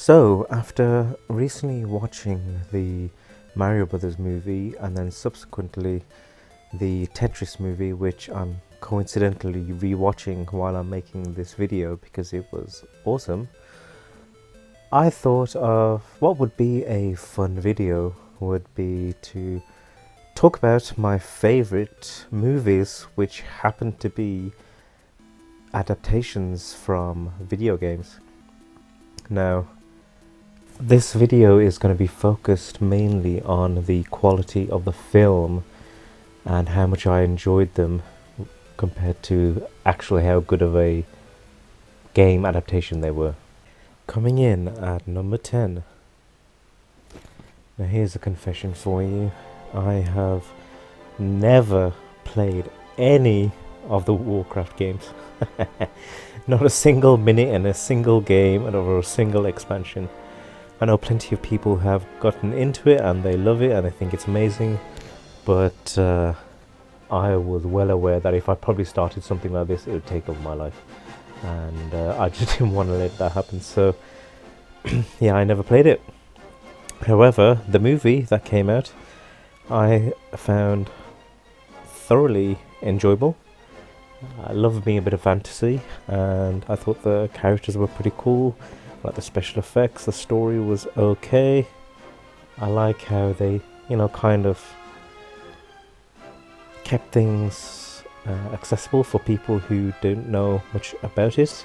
So, after recently watching the Mario Brothers movie and then subsequently the Tetris movie, which I'm coincidentally rewatching while I'm making this video because it was awesome, I thought of what would be a fun video would be to talk about my favorite movies which happen to be adaptations from video games. Now, this video is going to be focused mainly on the quality of the film and how much I enjoyed them compared to actually how good of a game adaptation they were. Coming in at number 10. Now here's a confession for you. I have never played any of the Warcraft games. Not a single minute in a single game or a single expansion. I know plenty of people have gotten into it and they love it and they think it's amazing, but I was well aware that if I probably started something like this, it would take over my life, and I just didn't want to let that happen. So yeah, I never played it. However, the movie that came out, I found thoroughly enjoyable. I love being a bit of fantasy, and I thought the characters were pretty cool. Like the special effects, the story was okay. I like how they, kind of kept things accessible for people who don't know much about it.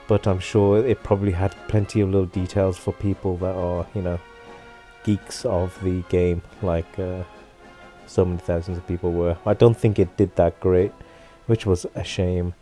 But I'm sure it probably had plenty of little details for people that are, geeks of the game, like so many thousands of people were. I don't think it did that great, which was a shame.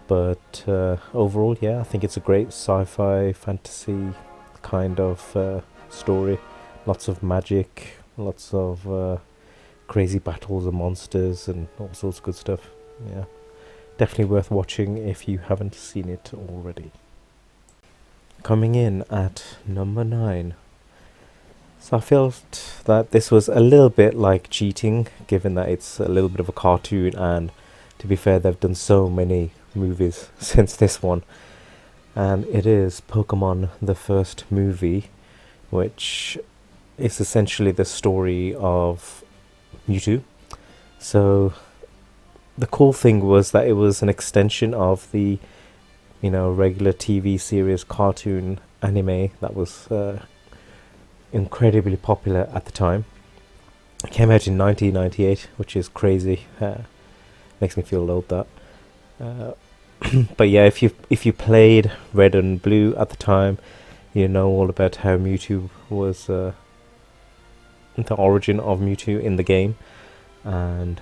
But overall, yeah, I think it's a great sci-fi fantasy kind of story. Lots of magic, lots of crazy battles of monsters and all sorts of good stuff. Yeah, definitely worth watching if you haven't seen it already. Coming in at number 9. So I felt that this was a little bit like cheating, given that it's a little bit of a cartoon, and to be fair, they've done so many movies since this one, and it is Pokemon the first movie, which is essentially the story of Mewtwo. So the cool thing was that it was an extension of the regular TV series cartoon anime that was incredibly popular at the time. It came out in 1998, which is crazy. Makes me feel old, that. But yeah, if you played Red and Blue at the time, you know all about how Mewtwo was the origin of Mewtwo in the game, and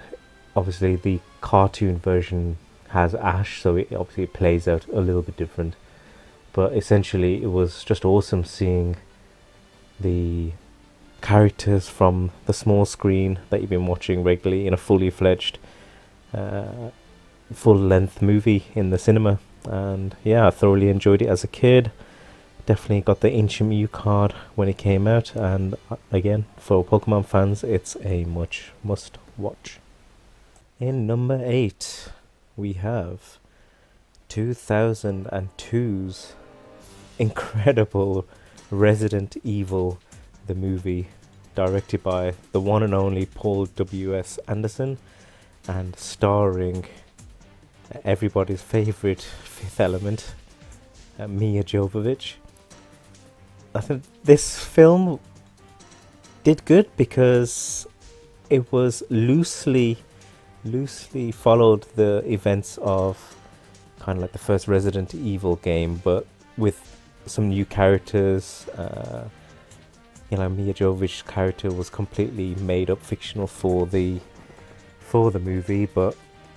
obviously the cartoon version has Ash, so it obviously plays out a little bit different. But essentially, it was just awesome seeing the characters from the small screen that you've been watching regularly in a fully fledged full-length movie in the cinema. And yeah, I thoroughly enjoyed it as a kid. Definitely got the Ancient Mew card when it came out, and again, for Pokemon fans, it's a must watch. In number 8, we have 2002's incredible Resident Evil, the movie, directed by the one and only Paul W.S. Anderson, and starring everybody's favorite Fifth Element, Mia Jovovich. I think this film did good because it was loosely followed the events of kind of like the first Resident Evil game, but with some new characters. Mia Jovovich's character was completely made up, fictional for the movie, but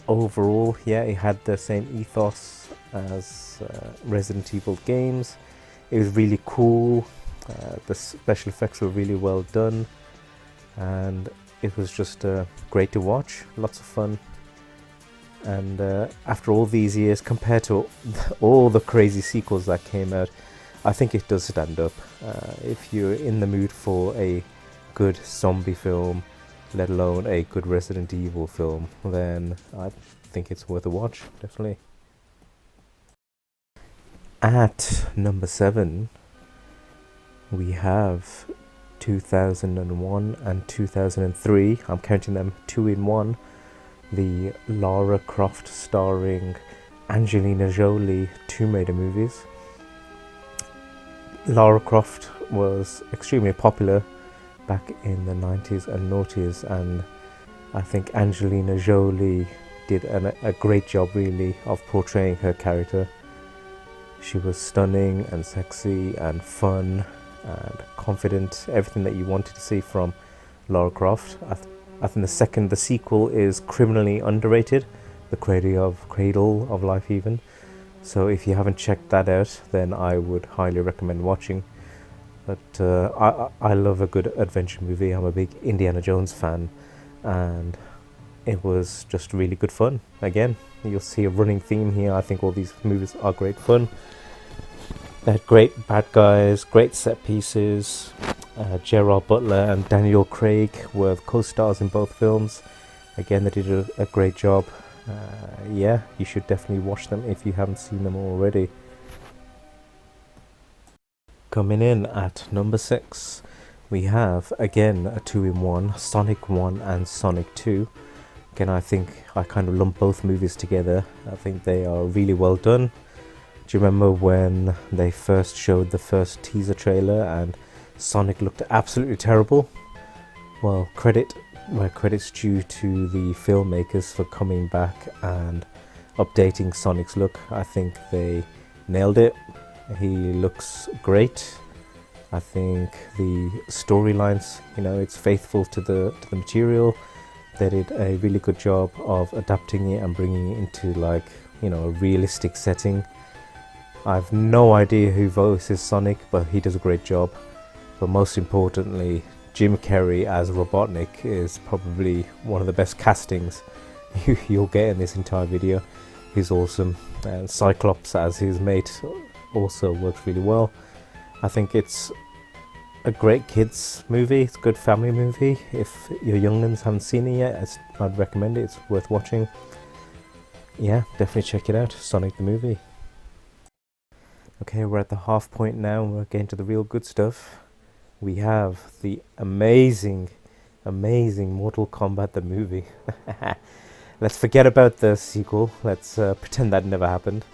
overall, yeah, it had the same ethos as Resident Evil games. It was really cool. The special effects were really well done, and it was just great to watch. Lots of fun. And after all these years, compared to all the crazy sequels that came out, I think it does stand up. If you're in the mood for a good zombie film, let alone a good Resident Evil film, then I think it's worth a watch, definitely. At number 7, We have 2001 and 2003. I'm counting them two in one. The Lara Croft starring Angelina Jolie Tomb Raider movies. Lara Croft was extremely popular back in the 90s and noughties, and I think Angelina Jolie did a great job really of portraying her character. She was stunning and sexy and fun and confident, everything that you wanted to see from Lara Croft. I think the sequel is criminally underrated, the Cradle of Life even. So if you haven't checked that out, then I would highly recommend watching. But I love a good adventure movie. I'm a big Indiana Jones fan, and it was just really good fun. Again, you'll see a running theme here. I think all these movies are great fun. They had great bad guys, great set pieces. Gerard Butler and Daniel Craig were co-stars in both films. Again, they did a great job. Yeah, you should definitely watch them if you haven't seen them already. Coming in at number 6, we have again a 2-in-1, Sonic 1 and Sonic 2. Again, I think I kind of lump both movies together. I think they are really well done. Do you remember when they first showed the first teaser trailer and Sonic looked absolutely terrible? Well, credit where credit's due to the filmmakers for coming back and updating Sonic's look. I think they nailed it. He looks great. I think the storylines, it's faithful to the material. They did a really good job of adapting it and bringing it into a realistic setting. I've no idea who voices Sonic, but he does a great job. But most importantly, Jim Carrey as Robotnik is probably one of the best castings you'll get in this entire video. He's awesome. And Cyclops as his mate also works really well. I think it's a great kids movie. It's a good family movie. If your young'uns haven't seen it yet, I'd recommend it. It's worth watching. Yeah, definitely check it out. Sonic the movie. Okay, we're at the half point now and we're getting to the real good stuff. We have the amazing Mortal Kombat the movie. Let's forget about the sequel. Let's pretend that never happened.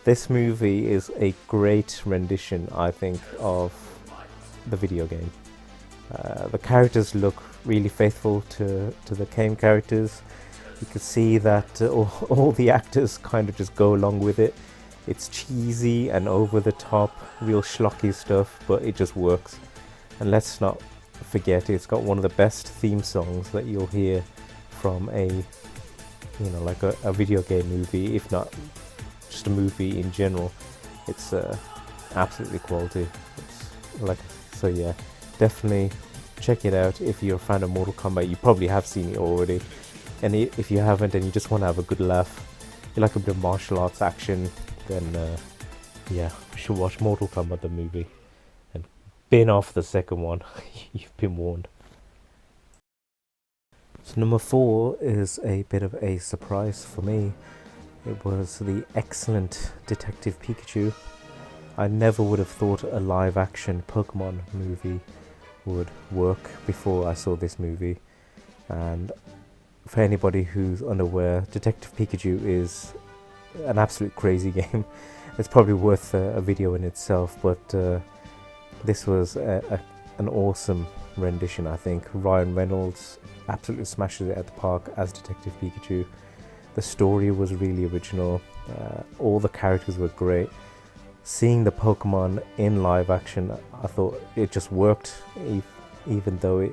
This movie is a great rendition, I think, of the video game. The characters look really faithful to the game characters. You can see that all the actors kind of just go along with it. It's cheesy and over the top, real schlocky stuff, but it just works. And let's not forget, it's got one of the best theme songs that you'll hear from a video game movie, if not just a movie in general. It's absolutely quality. So yeah, definitely check it out. If you're a fan of Mortal Kombat, you probably have seen it already. And if you haven't and you just want to have a good laugh, you like a bit of martial arts action, then yeah, you should watch Mortal Kombat the movie and bin off the second one. You've been warned. So number 4 is a bit of a surprise for me. It was the excellent Detective Pikachu. I never would have thought a live action Pokemon movie would work before I saw this movie. And for anybody who's unaware, Detective Pikachu is an absolute crazy game. It's probably worth a video in itself, but this was an awesome rendition. I think Ryan Reynolds absolutely smashes it at the park as Detective Pikachu. The story was really original. All the characters were great. Seeing the Pokemon in live action, I thought it just worked, even though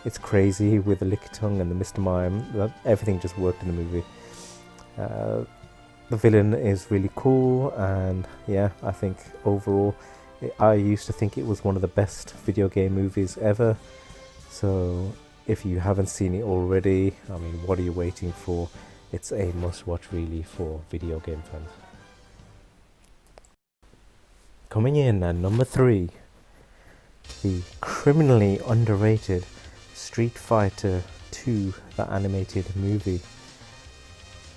it's crazy with the Lickitung and the Mr. Mime. Everything just worked in the movie. The villain is really cool, and yeah, I think overall, I used to think it was one of the best video game movies ever. So if you haven't seen it already, I mean, what are you waiting for? It's a must-watch really for video game fans. Coming in at number 3, the criminally underrated Street Fighter 2, the animated movie.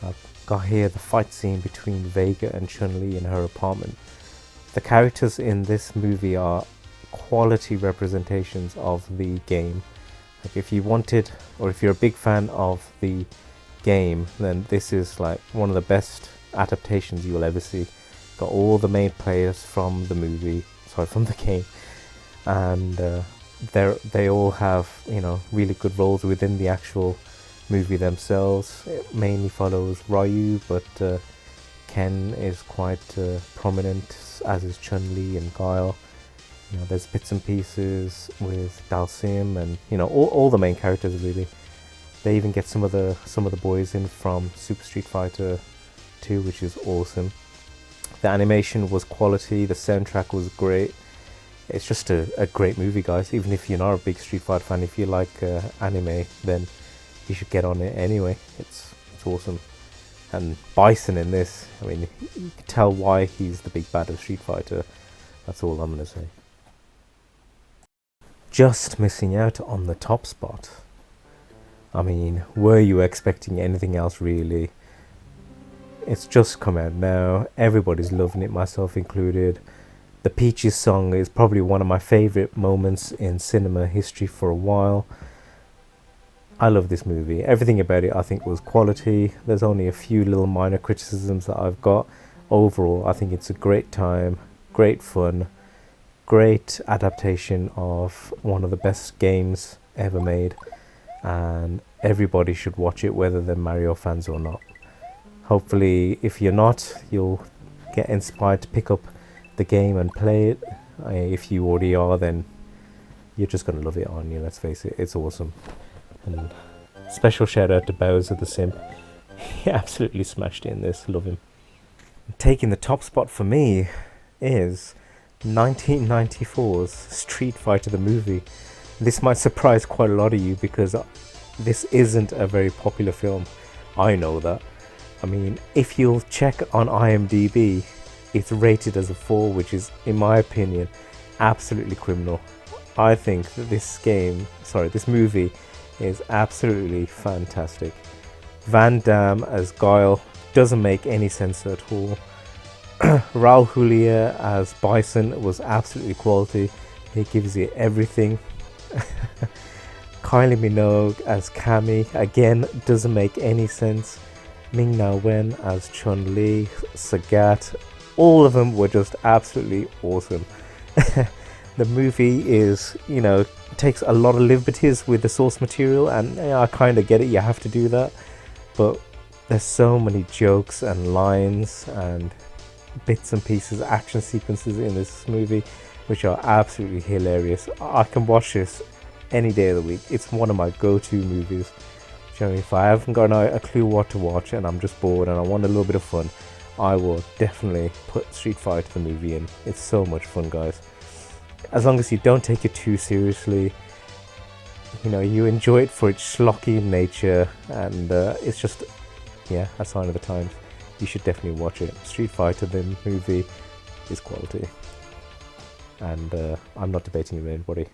I've got here the fight scene between Vega and Chun-Li in her apartment. The characters in this movie are quality representations of the game. Like if you wanted, or if you're a big fan of the game, then this is like one of the best adaptations you'll ever see. Got all the main players from the movie, from the game, and they all have, you know, really good roles within the actual movie themselves. It mainly follows Ryu, but Ken is quite prominent, as is Chun-Li and Guile. You know, there's bits and pieces with Dalsim and, you know, all the main characters really. They even get some of the boys in from Super Street Fighter 2, which is awesome. The animation was quality, the soundtrack was great. It's just a great movie, guys. Even if you're not a big Street Fighter fan, if you like anime, then you should get on it anyway. It's awesome. And Bison in this, I mean, you can tell why he's the big bad of Street Fighter. That's all I'm gonna say. Just missing out on the top spot. I mean, were you expecting anything else really? It's just come out now. Everybody's loving it, myself included. The Peaches song is probably one of my favorite moments in cinema history for a while. I love this movie. Everything about it I think was quality. There's only a few little minor criticisms that I've got. Overall, I think it's a great time, great fun, great adaptation of one of the best games ever made, and everybody should watch it, whether they're Mario fans or not. Hopefully, if you're not, you'll get inspired to pick up the game and play it. If you already are, then you're just going to love it, aren't you? Let's face it, it's awesome. And special shout out to Bowser the Simp. He absolutely smashed it in this, love him. Taking the top spot for me is 1994's Street Fighter the movie. This might surprise quite a lot of you because this isn't a very popular film. I know that. I mean, if you'll check on IMDb, it's rated as a 4, which is, in my opinion, absolutely criminal. I think that this movie is absolutely fantastic. Van Damme as Guile doesn't make any sense at all. Raul Julia as Bison was absolutely quality. He gives you everything. Kylie Minogue as Cammy, again, doesn't make any sense. Ming Na Wen as Chun-Li, Sagat, all of them were just absolutely awesome. The movie is, you know, takes a lot of liberties with the source material, and I kind of get it, you have to do that, but there's so many jokes and lines and bits and pieces, action sequences in this movie which are absolutely hilarious. I can watch this any day of the week. It's one of my go-to movies. You know, if I haven't got a clue what to watch and I'm just bored and I want a little bit of fun, I will definitely put Street Fighter the movie in. It's so much fun, guys. As long as you don't take it too seriously, you know, you enjoy it for its schlocky nature, and it's just, yeah, a sign of the times. You should definitely watch it. Street Fighter the movie is quality, and I'm not debating with anybody.